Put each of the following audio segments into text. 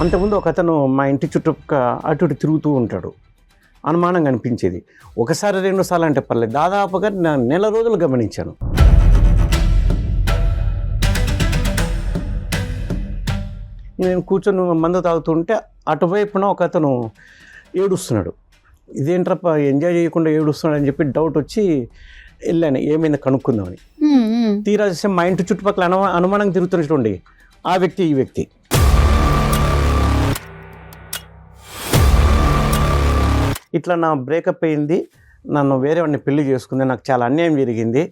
అంతకుముందు ఒక అతను మా ఇంటి చుట్టూ అటు ఇటు తిరుగుతూ ఉంటాడు. అనుమానంగా అనిపించేది. ఒకసారి 2 సార్లు అంటే పర్లేదు, దాదాపుగా నెల రోజులు గమనించాను. నేను కూర్చొని మందు తాగుతుంటే అటువైపున ఒక అతను ఏడుస్తున్నాడు. ఇదేంట్రప్ప ఎంజాయ్ చేయకుండా ఏడుస్తున్నాడు అని చెప్పి డౌట్ వచ్చి వెళ్ళాను, ఏమైంది కనుక్కుందామని. తీరా చూస్తే మా ఇంటి చుట్టుపక్కల అనుమానంగా తిరుగుతున్న చూడండి, ఆ వ్యక్తి ఈ వ్యక్తి. ఇట్లా నా బ్రేకప్ అయింది, నన్ను వేరే వాడిని పెళ్లి చేసుకుంది, నాకు చాలా అన్యాయం జరిగింది.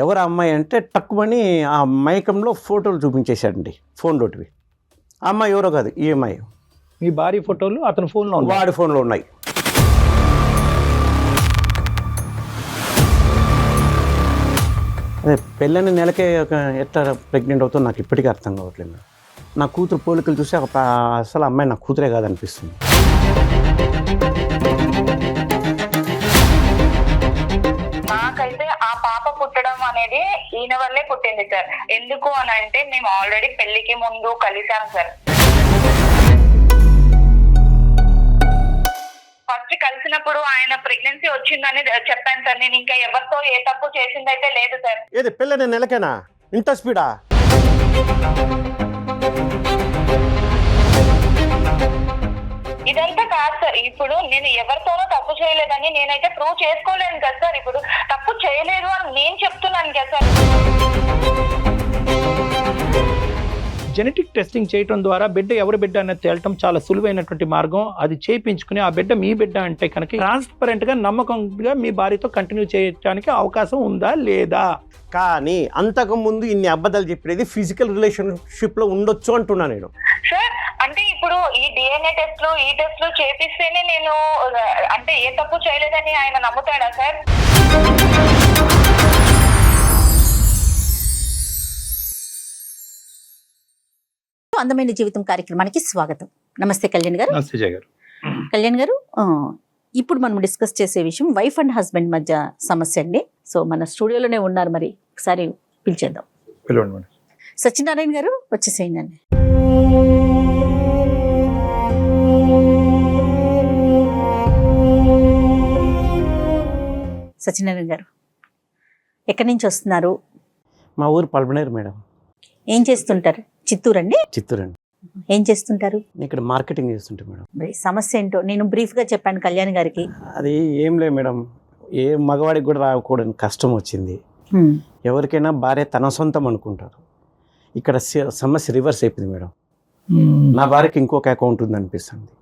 ఎవరు అమ్మాయి అంటే టక్కుమని ఆ మైకంలో ఫోటోలు చూపించేశాడండి, ఫోన్ లోటివి. ఆ అమ్మాయి ఎవరో కాదు, ఈ అమ్మాయి. మీ భార్య ఫోటోలు అతని ఫోన్లో ఉన్నాయి? వాడి ఫోన్లో ఉన్నాయి. అదే పెళ్ళని నెలకే ఎట్లా ప్రెగ్నెంట్ అవుతుందో నాకు ఇప్పటికీ అర్థం కావట్లేదు. నా కూతురు పోలికలు చూసి అసలు అమ్మాయి నా కూతురే కాదనిపిస్తుంది. నాకైతే ఆ పాప పుట్టడం అనేది ఈయన వల్లే పుట్టింది సార్. ఎందుకు అని అంటే మేము ఆల్రెడీ పెళ్లికి ముందు కలిసాం సార్. ఫస్ట్ కలిసినప్పుడు ఆయన ప్రెగ్నెన్సీ వచ్చిందని చెప్పాను సార్. నేను ఇంకా ఎవరితో ఏ తప్పు చేసిందైతే లేదు సార్. ఏది పెళ్ళని నెలకేనా ఇంత స్పీడా? ఇదంతా కాదు సార్. ఇప్పుడు నేను ఎవరితోనూ తప్పు చేయలేదని నేనైతే ప్రూవ్ చేసుకోలేను కదా సార్. ఇప్పుడు తప్పు చేయలేదు అని నేను చెప్తున్నాను కదా సార్. జెనెటిక్ టెస్టింగ్ చేయడం ద్వారా బిడ్డ ఎవరి బిడ్డ అనేది తేలటం చాలా సులువైనటువంటి మార్గం. అది చేయించుకుని ఆ బిడ్డ మీ బిడ్డ అంటే కనుక ట్రాన్స్పరెంట్గా నమ్మకంగా మీ భార్యతో కంటిన్యూ చేయడానికి అవకాశం ఉందా లేదా? కానీ అంతకుముందు ఇన్ని అబద్ధాలు చెప్పేది ఫిజికల్ రిలేషన్షిప్లో ఉండొచ్చు అంటున్నా నేను. సార్ అంటే ఇప్పుడు ఈ డిఎన్ఏ టెస్ట్లు ఈ టెస్ట్లు చేపిస్తేనే నేను అంటే ఏ తప్పు చేయలేదని ఆయన నమ్ముతాడా సార్? అందమైన జీవితం కార్యక్రమానికి స్వాగతం. నమస్తే కళ్యాణ్ గారు. కళ్యాణ్ గారు, ఇప్పుడు మనం డిస్కస్ చేసే విషయం వైఫ్ అండ్ హస్బెండ్ మధ్య సమస్య అండి. సో మన స్టూడియోలోనే ఉన్నారు, మరి ఒకసారి పిలిచేద్దాం. సత్యనారాయణ గారు వచ్చేసేయండి అండి. సత్యనారాయణ గారు ఎక్కడి నుంచి వస్తున్నారు? మా ఊరు పల్పనేరు మేడం. ఏం చేస్తుంటారు? చిత్తూరు అండి? చిత్తూరు అండి. ఏం చేస్తుంటారు? ఇక్కడ మార్కెటింగ్ చేస్తుంటాం మేడం. మరి సమస్య ఏంటో నేను బ్రీఫ్గా చెప్పాను కళ్యాణ్ గారికి. అది ఏం లేదు మేడం, ఏ మగవాడికి కూడా రాకూడని కష్టం వచ్చింది. ఎవరికైనా భార్య తన సొంతం అనుకుంటారు. ఇక్కడ సమస్య రివర్స్ అయిపోయింది మేడం. నా భార్యకి ఇంకొక అకౌంట్ ఉంది అనిపిస్తుంది.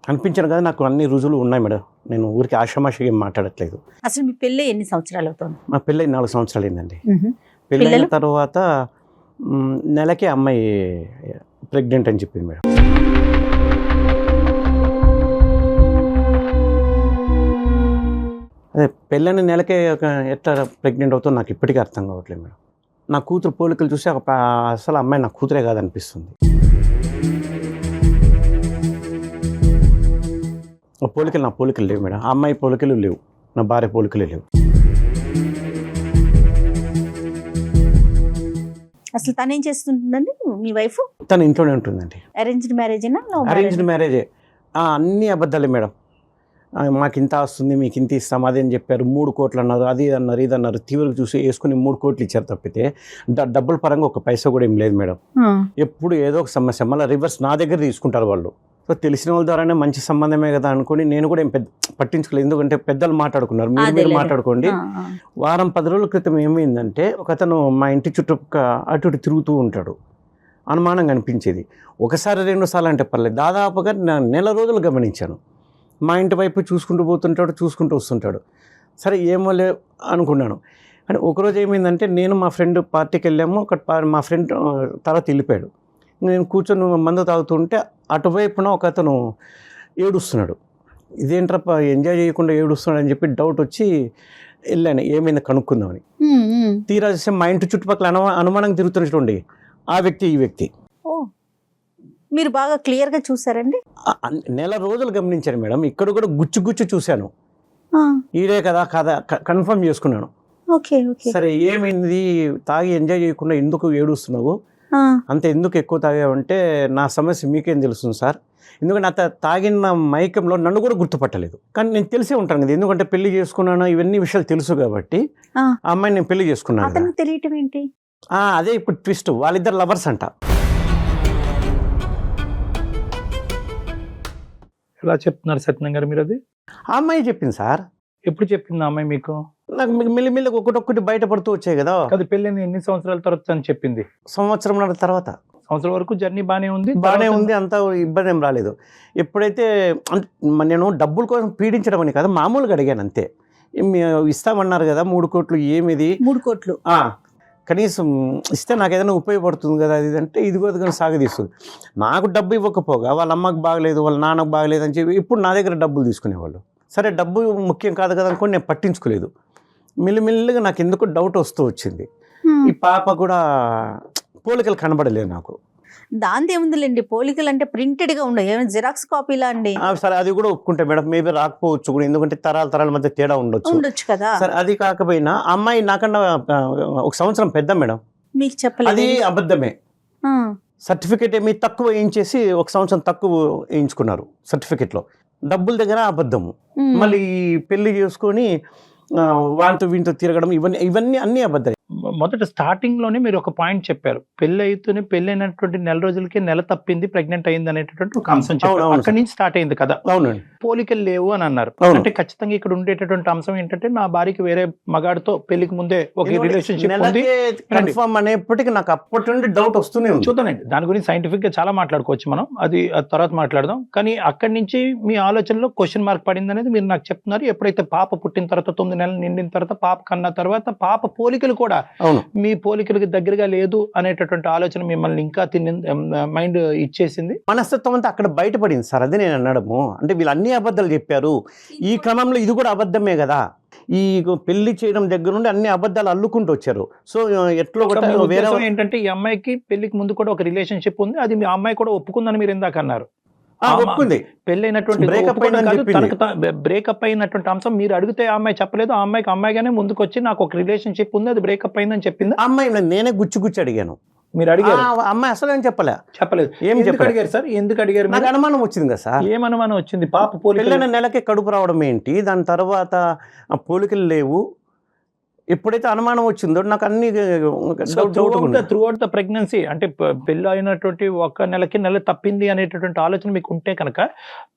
అనిపించాను కదా, నాకు అన్ని రుజువులు ఉన్నాయి మేడం. నేను ఊరికి ఆషామాషిగా ఏం మాట్లాడట్లేదు. అసలు మీ పెళ్ళి ఎన్ని సంవత్సరాలు అవుతుంది? మా పెళ్ళి 4 సంవత్సరాలు అయిందండి. పెళ్ళైన తర్వాత నెలకే అమ్మాయి ప్రెగ్నెంట్ అని చెప్పింది మేడం. అదే పెళ్ళని నెలకే ఎట్లా ప్రెగ్నెంట్ అవుతుందో నాకు ఇప్పటికీ అర్థం కావట్లేదు మేడం. నా కూతురు పోలికలు చూసి అసలు అమ్మాయి నా కూతురే కాదనిపిస్తుంది. పోలికలు నా పోలికలు లేవు మేడం. ఆ అమ్మాయి పోలికలు లేవు, నా భార్య పోలికలు లేవు. అసలు తను ఏం చేస్తుంటుందండి మీ వైఫ్? తను ఇంట్లోనే ఉంటుందండి. అరేంజ్డ్ మ్యారేజేనా? అరేంజ్డ్ మ్యారేజే. అన్నీ అబద్ధాలే మేడం. మాకు ఇంత వస్తుంది, మీకు ఇంత ఇస్తాం, అదేం చెప్పారు, 3 కోట్లు అన్నారు, అది అన్నారు, ఇది అన్నారు. తీవ్రంగా చూసి వేసుకుని 3 కోట్లు ఇచ్చారు తప్పితే డబ్బుల పరంగా ఒక పైసా కూడా ఏం లేదు మేడం. ఎప్పుడు ఏదో ఒక సమస్య, మళ్ళీ రివర్స్ నా దగ్గర తీసుకుంటారు వాళ్ళు. సో తెలిసిన వాళ్ళ ద్వారానే మంచి సంబంధమే కదా అనుకుని నేను కూడా ఏం పట్టించుకోలేదు. ఎందుకంటే పెద్దలు మాట్లాడుకున్నారు, మీరు మాట్లాడుకోండి. వారం 10 రోజుల క్రితం ఏమైందంటే ఒక అతను మా ఇంటి చుట్టూ అటు ఇటు తిరుగుతూ ఉంటాడు. అనుమానంగా అనిపించేది. ఒకసారి 2 సార్లు అంటే పర్లేదు, దాదాపుగా నెల రోజులు గమనించాను. మా ఇంటి వైపు చూసుకుంటూ పోతుంటాడు, చూసుకుంటూ వస్తుంటాడు. సరే ఏమో లే అనుకున్నాను. అంటే ఒకరోజు ఏమైందంటే నేను మా ఫ్రెండ్ పార్టీకి వెళ్ళాము. మా ఫ్రెండ్ తర్వాత వెళ్ళిపోయాడు. నేను కూర్చొని మందు తాగుతుంటే అటువైపున ఒక అతను ఏడుస్తున్నాడు. ఇదేంట్రప్ప ఎంజాయ్ చేయకుండా ఏడుస్తున్నాడు అని చెప్పి డౌట్ వచ్చి వెళ్ళాను, ఏమైంది కనుక్కుందామని. తీరా చూస్తే మా ఇంటి చుట్టుపక్కల అనుమానంగా తిరుగుతున్న చూడండి, ఆ వ్యక్తి ఈ వ్యక్తి. మీరు బాగా క్లియర్గా చూసారండి? నెల రోజులు గమనించాను మేడం. ఇక్కడ కూడా గుచ్చు చూశాను. ఈడే కదా కన్ఫర్మ్ చేసుకున్నాను. Okay okay. సరే ఏమైంది, తాగి ఎంజాయ్ చేయకుండా ఎందుకు ఏడుస్తున్నావు, ఆ, అంత ఎందుకు ఎక్కువ తాగావంటే నా సమస్య మీకేం తెలుస్తుంది సార్, ఎందుకంటే అత తాగిన మైకంలో నన్ను కూడా గుర్తుపట్టలేదు. కానీ నేను తెలిసే ఉంటాను కదా, ఎందుకంటే పెళ్లి చేసుకున్నాను, ఇవన్నీ విషయాలు తెలుసు కాబట్టి ఆ. ఆ అమ్మాయిని నేను పెళ్లి చేసుకున్నాను కదా. అతనికి తెలియటం ఏంటి? అదే ఇప్పుడు ట్విస్ట్, వాళ్ళిద్దరు లవర్స్ అంట. ఎలా చెప్తున్నారు సత్యనారాయణ గారు మీరు అది? ఆ అమ్మాయి చెప్పింది సార్. ఎప్పుడు చెప్పింది ఆ అమ్మాయి మీకు? నాకు మెల్లిమెల్లిగా ఒకటొక్కటి బయటపడుతూ వచ్చాయి కదా. అది పెళ్ళైన ఎన్ని సంవత్సరాల తర్వాత అని చెప్పింది? సంవత్సరం తర్వాత. సంవత్సరం వరకు జర్నీ బాగానే ఉంది, బాగానే ఉంది, అంత ఇబ్బంది ఏం రాలేదు. ఎప్పుడైతే నేను డబ్బుల కోసం పీడించడం అని కాదు, మామూలుగా అడిగాను అంతే. ఇస్తామన్నారు కదా 3 కోట్లు, ఏమిది 3 కోట్లు కనీసం ఇస్తే నాకు ఏదైనా ఉపయోగపడుతుంది కదా అది అంటే ఇదిగో కానీ సాగదీస్తుంది. నాకు డబ్బు ఇవ్వకపోగా వాళ్ళ అమ్మకి బాగలేదు, వాళ్ళ నాన్నకు బాగలేదు అని చెప్పి ఇప్పుడు నా దగ్గర డబ్బులు తీసుకునేవాళ్ళు. సరే డబ్బు ముఖ్యం కాదు కదా అనుకోని నేను పట్టించుకోలేదు. మెల్లిమెల్లిగా నాకు ఎందుకు డౌట్ వస్తూ వచ్చింది. ఈ పాప కూడా పోలికలు కనబడలేదు నాకు. దాంతో ఏముందిలేండి, పోలికలు అంటే ప్రింటెడ్ గా ఉండవు, ఏమైనా జిరాక్స్ కాపీలా అండి? సరే అది కూడా ఒప్పుకుంటే మేడం, మేబీ రాకపోవచ్చు కూడా, ఎందుకంటే తరాల మధ్య తేడా ఉండొచ్చు కదా. సరే అది కాకపోయినా అమ్మాయి నాకన్నా 1 సంవత్సరం పెద్ద మేడం. మీకు చెప్పలేదు? అది అబద్ధమే. సర్టిఫికేట్ ఏమి తక్కువ వేయించేసి 1 సంవత్సరం తక్కువ వేయించుకున్నారు సర్టిఫికేట్లో. డబ్బుల దగ్గర అబద్ధము. మళ్ళీ పెళ్లి చేసుకొని వాళ్ళతో వీటితో తిరగడం, ఇవన్నీ అన్ని అబద్ధాలు. మొదట స్టార్టింగ్ లోనే మీరు ఒక పాయింట్ చెప్పారు, పెళ్లి అయితేనే పెళ్లి అయినటువంటి నెల రోజులకి నెల తప్పింది, ప్రెగ్నెంట్ అయింది అనేటటువంటి ఒక అంశం చెప్పారు. అక్కడి నుంచి స్టార్ట్ అయింది కదా. అవునండి. పోలికలు లేవు అని అన్నారు. అంటే ఖచ్చితంగా ఇక్కడ ఉండేటటువంటి అంశం ఏంటంటే నా భార్యకి వేరే మగాడితో పెళ్లికి ముందే ఒక రిలేషన్షిప్ ఉంది కన్ఫర్మ్ అనేప్పటికీ నాకు అప్పటి నుండి డౌట్ వస్తూనే ఉంది. చూద్దానండి, దాని గురించి సైంటిఫిక్ గా చాలా మాట్లాడుకోవచ్చు మనం, అది తర్వాత మాట్లాడదాం. కానీ అక్కడి నుంచి మీ ఆలోచనలో క్వశ్చన్ మార్క్ పడింది అనేది మీరు నాకు చెప్తున్నారు. ఎప్పుడైతే పాప పుట్టిన తర్వాత 9 నెలలు నిండిన తర్వాత, పాప కన్నా తర్వాత పాప పోలికలు కూడా మీ పోలికలకి దగ్గరగా లేదు అనేటటువంటి ఆలోచన మిమ్మల్ని ఇంకా మైండ్ ఇచ్చేసింది. మనస్తత్వం అంతా అక్కడ బయటపడింది సార్. అదే నేను అనడము, అంటే వీళ్ళు అన్ని అబద్ధాలు చెప్పారు, ఈ క్రమంలో ఇది కూడా అబద్ధమే కదా. ఈ పెళ్లి చేయడం దగ్గర నుండి అన్ని అబద్ధాలు అల్లుకుంటూ వచ్చారు. సో ఎట్లో వేరే ఏంటంటే ఈ అమ్మాయికి పెళ్లికి ముందు కూడా ఒక రిలేషన్షిప్ ఉంది, అది మీ అమ్మాయి కూడా ఒప్పుకుందని మీరు ఇందాక అన్నారు. ఒప్పుకుంది, పెళ్ళైనటువంటి బ్రేకప్ అయినటువంటి అంశం మీరు అడిగితే ఆ అమ్మాయి చెప్పలేదు. ఆ అమ్మాయిగానే ముందుకు వచ్చి నాకు ఒక రిలేషన్షిప్ ఉంది, అది బ్రేకప్ అయిందని చెప్పింది. ఆ అమ్మాయి నేనే గుచ్చి అడిగాను. మీరు అడిగారు? అమ్మాయి అసలు ఏం చెప్పలేదు. ఏం అడిగారు సార్? ఎందుకు అడిగారు? నాకు అనుమానం వచ్చింది కదా సార్. ఏం అనుమానం వచ్చింది? పాప పెళ్ళైన నెలకే కడుపు రావడం ఏంటి, దాని తర్వాత పోలికలు లేవు. ఎప్పుడైతే అనుమానం వచ్చిందో నాకు అన్ని త్రూ అవుట్ ద ప్రెగ్నెన్సీ, అంటే పెళ్ళి అయినటువంటి 1 నెలకి నెల తప్పింది అనేటటువంటి ఆలోచన మీకు ఉంటే కనుక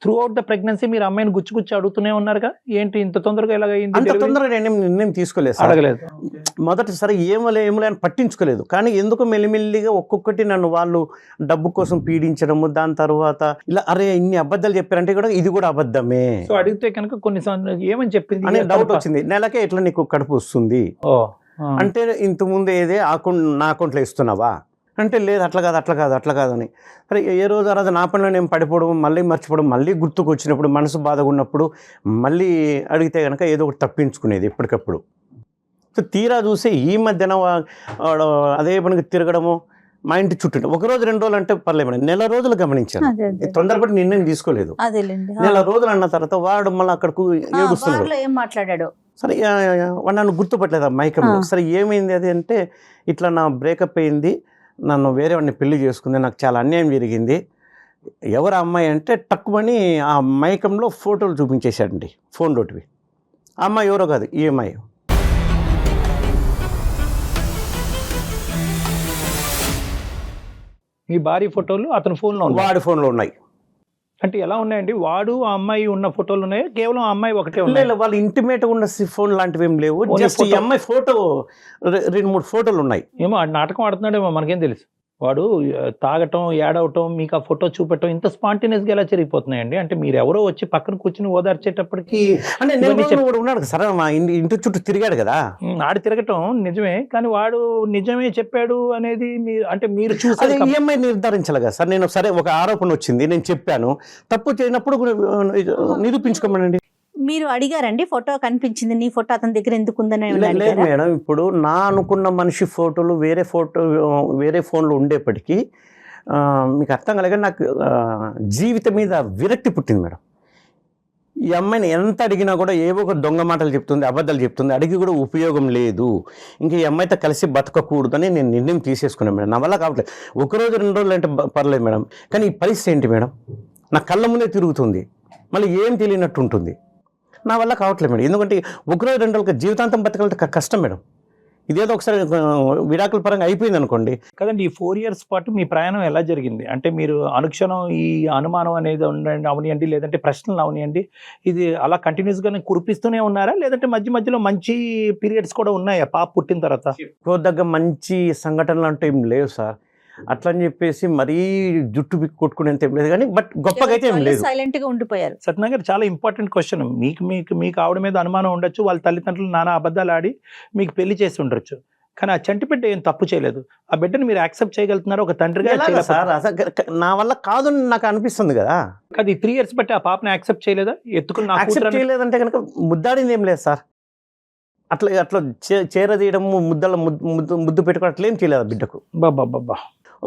త్రూ అవుట్ ద ప్రెగ్నెన్సీ మీరు అమ్మాయిని గుచ్చి అడుగుతూనే ఉన్నారుగా, ఏంటి ఇంత తొందరగా ఎలాగైంది? అంత తొందరగా నిర్ణయం తీసుకోలేదు, అడగలేదు. మొదటిసారి ఏమలే అని పట్టించుకోలేదు. కానీ ఎందుకు మెల్లిమెల్లిగా ఒక్కొక్కటి నన్ను వాళ్ళు డబ్బు కోసం పీడించడము, దాని తర్వాత ఇలా అరే ఇన్ని అబద్ధాలు చెప్పారంటే కూడా ఇది కూడా అబద్ధమే. సో అడిగితే కనుక కొన్నిసార్లు ఏమని చెప్పింది అనే డౌట్ వచ్చింది. నెలకే ఎట్లా నీకు కడుపు వస్తుంది అంటే, ఇంతకుముందు ఏదే నా అకౌంట్లో ఇస్తున్నావా అంటే, లేదు అట్లా కాదు అని. సరే ఏ రోజు ఆ రోజు నా పనిలో నేను పడిపోవడం, మళ్ళీ మర్చిపోవడం, మళ్ళీ గుర్తుకు వచ్చినప్పుడు, మనసు బాధగా ఉన్నప్పుడు మళ్ళీ అడిగితే కనుక ఏదో ఒకటి తప్పించుకునేది ఎప్పటికప్పుడు. సో తీరా చూసి ఈ మధ్యన అదే పనికి తిరగడము, మా ఇంటి చుట్టూ 1 రోజు 2 రోజులు అంటే పర్లేదు మేడం, నెల రోజులు గమనించాను. తొందరపడి నిర్ణయం తీసుకోలేదు. నెల రోజులు అన్న తర్వాత వాడు మళ్ళీ అక్కడకు ఏడుస్తున్నాడు. ఏం మాట్లాడాడు? సరే వాడు నన్ను గుర్తుపట్టలేదు ఆ మైకంలో. సరే ఏమైంది అది అంటే, ఇట్లా నా బ్రేకప్ అయింది, నన్ను వేరే వాడిని పెళ్లి చేసుకుంది, నాకు చాలా అన్యాయం జరిగింది. ఎవరు అమ్మాయి అంటే టక్కుమని ఆ మైకంలో ఫోటోలు చూపించేశాడండి, ఫోన్ లోటివి. ఆ అమ్మాయి ఎవరో కాదు, ఈ అమ్మాయి. మీ భార్య ఫోటోలు అతని ఫోన్లో, వాడి ఫోన్లో ఉన్నాయి. అంటే ఎలా ఉన్నాయండి? వాడు ఆ అమ్మాయి ఉన్న ఫోటోలు ఉన్నాయి, కేవలం ఆ అమ్మాయి ఒకటే ఉన్నాయి? వాళ్ళు ఇంటిమేట్ ఉన్న ఫోన్ లాంటివి ఏం లేవు, జస్ట్ ఈ అమ్మాయి ఫోటో 2-3 ఫోటోలు ఉన్నాయి. ఏమో నాటకం ఆడుతున్నాడేమో, మనకేం తెలుసు. వాడు తాగటం, ఏడవటం, మీకు ఆ ఫోటో చూపెట్టడం ఇంత స్పాంటేనియస్ గా ఎలా జరిగిపోతున్నాయండి? అంటే మీరు ఎవరో వచ్చి పక్కన కూర్చుని ఓదార్చేటప్పటికి ఉన్నాడు సరే, మా ఇంటి చుట్టూ తిరిగాడు కదా. ఆడి తిరగటం నిజమే, కానీ వాడు నిజమే చెప్పాడు అనేది అంటే మీరు చూసారు. ఈఎంఐ నిర్ధారించాలి కదా సార్. నేను సరే ఒక ఆరోపణ వచ్చింది, నేను చెప్పాను, తప్పు చేయనప్పుడు నిరూపించుకోమనండి. మీరు అడిగారండి, ఫోటో కనిపించింది, నీ ఫోటో అతని దగ్గర ఎందుకు ఉందని? లేదు మేడం, ఇప్పుడు నా అనుకున్న మనిషి ఫోటోలు వేరే ఫోన్లో ఉండేప్పటికీ మీకు అర్థం కలగా నాకు జీవితం మీద విరక్తి పుట్టింది మేడం. ఈ అమ్మాయిని ఎంత అడిగినా కూడా ఏవో ఒక దొంగ మాటలు చెప్తుంది, అబద్ధాలు చెప్తుంది, అడిగి కూడా ఉపయోగం లేదు. ఇంకా ఈ అమ్మాయితో కలిసి బతకకూడదని నేను నిర్ణయం తీసేసుకున్నాను మేడం. నా వల్ల కావట్లేదు. ఒకరోజు 2 రోజులు అంటే పర్లేదు మేడం, కానీ ఈ పరిస్థితి ఏంటి మేడం, నా కళ్ళ ముందే తిరుగుతుంది, మళ్ళీ ఏం తెలియనట్టు ఉంటుంది. నా వల్ల కావట్లేదు మేడం. ఎందుకంటే ఒకరోజు 2 రోజులకి జీవితాంతం బతకాలంటే కష్టం మేడం. ఇదేదో ఒకసారి విడాకుల పరంగా అయిపోయింది అనుకోండి. కదండి, ఈ 4 years పాటు మీ ప్రయాణం ఎలా జరిగింది? అంటే మీరు అనుక్షణం ఈ అనుమానం అనేది ఉండండి అవనియండి, లేదంటే ప్రశ్నలు అవనియండి, ఇది అలా కంటిన్యూస్గానే కురిపిస్తూనే ఉన్నారా, లేదంటే మధ్య మధ్యలో మంచి పీరియడ్స్ కూడా ఉన్నాయా పాప పుట్టిన తర్వాత? దగ్గర మంచి సంఘటనలు అంటే ఏం లేవు సార్. అట్లా అని చెప్పేసి మరీ జుట్టు బిక్కు కొట్టుకునేంత ఏం లేదు, కానీ బట్ గొప్పగా అయితే ఏం లేదు. సైలెంట్ గా ఉండిపోయారు. సత్యనారాయణ గారు, చాలా ఇంపార్టెంట్ క్వశ్చన్. మీకు ఆవిడ మీద అనుమానం ఉండొచ్చు, వాళ్ళ తల్లిదండ్రులు నానా అబద్ధాలు ఆడి మీకు పెళ్లి చేసి ఉండొచ్చు, కానీ ఆ చంటి బిడ్డ ఏం తప్పు చేయలేదు. ఆ బిడ్డను మీరు యాక్సెప్ట్ చేయగలుగుతున్నారు ఒక తండ్రిగా? సార్ అసలు నా వల్ల కాదు అని నాకు అనిపిస్తుంది కదా. అది 3 years బట్టి ఆ పాపని యాక్సెప్ట్ చేయలేదా? ఎత్తుకుని యాక్సెప్ట్ చేయలేదంటే కనుక ముద్దాడింది ఏం లేదు సార్. అట్లా అట్లా చేరదీయడం, ముద్దు పెట్టుకోవడం అట్లా ఏం చేయలేదు బిడ్డకు. బాబా,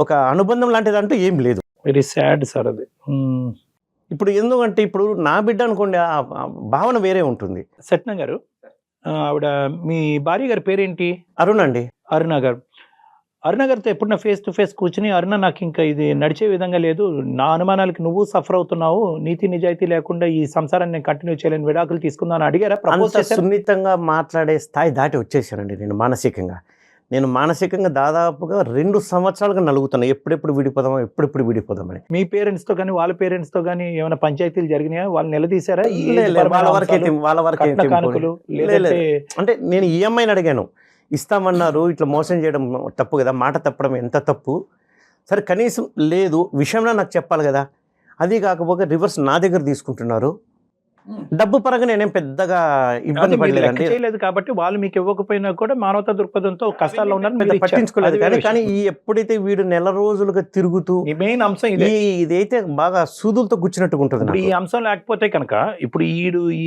ఒక అనుబంధం లాంటిది అంటూ ఏం లేదు. వెరీ సాడ్ సార్ అది. ఇప్పుడు ఎందుకంటే ఇప్పుడు నా బిడ్డ అనుకోండి, ఆ భావన వేరే ఉంటుంది. సత్యనారాయణ గారు, ఆవిడ మీ భార్య గారి పేరేంటి? అరుణ్ అండి. అరుణ గారు. అరుణ గారితో ఎప్పుడన్నా ఫేస్ టు ఫేస్ కూర్చుని, అరుణ నాకు ఇంకా ఇది నడిచే విధంగా లేదు, నా అనుమానాలకి నువ్వు సఫర్ అవుతున్నావు, నీతి నిజాయితీ లేకుండా ఈ సంసారాన్ని నేను కంటిన్యూ చేయలేని, విడాకులు తీసుకుందాం అని అడిగారా? అంత సున్నితంగా మాట్లాడే స్థాయి దాటి వచ్చేసానండి నేను మానసికంగా. దాదాపుగా 2 సంవత్సరాలుగా నలుగుతున్నాను, ఎప్పుడెప్పుడు విడిపోదామని. మీ పేరెంట్స్తో కానీ వాళ్ళ పేరెంట్స్తో కానీ ఏమైనా పంచాయతీలు జరిగినాయా? వాళ్ళు నిలదీశారా? వాళ్ళ వరకే. అంటే నేను ఈఎంఐని అడిగాను, ఇస్తామన్నారు, ఇట్లా మోసం చేయడం తప్పు కదా, మాట తప్పడం ఎంత తప్పు. సరే కనీసం లేదు విషయంలో నాకు చెప్పాలి కదా. అది కాకపోతే రివర్స్ నా దగ్గర తీసుకుంటున్నారు. డబ్బు పరంగా నేనేం పెద్దగా ఇబ్బంది పడలేదు కాబట్టి వాళ్ళు మీకు ఇవ్వకపోయినా కూడా మానవతా దృక్పథంతో కష్టాల్లో ఉన్నారు, పట్టించుకోలేదు. కానీ ఎప్పుడైతే వీడు నెల రోజులుగా తిరుగుతూ, మెయిన్ అంశం ఇదైతే బాగా సూదులతో గుచ్చినట్టుగా ఉంటుంది. ఈ అంశం లేకపోతే కనుక ఇప్పుడు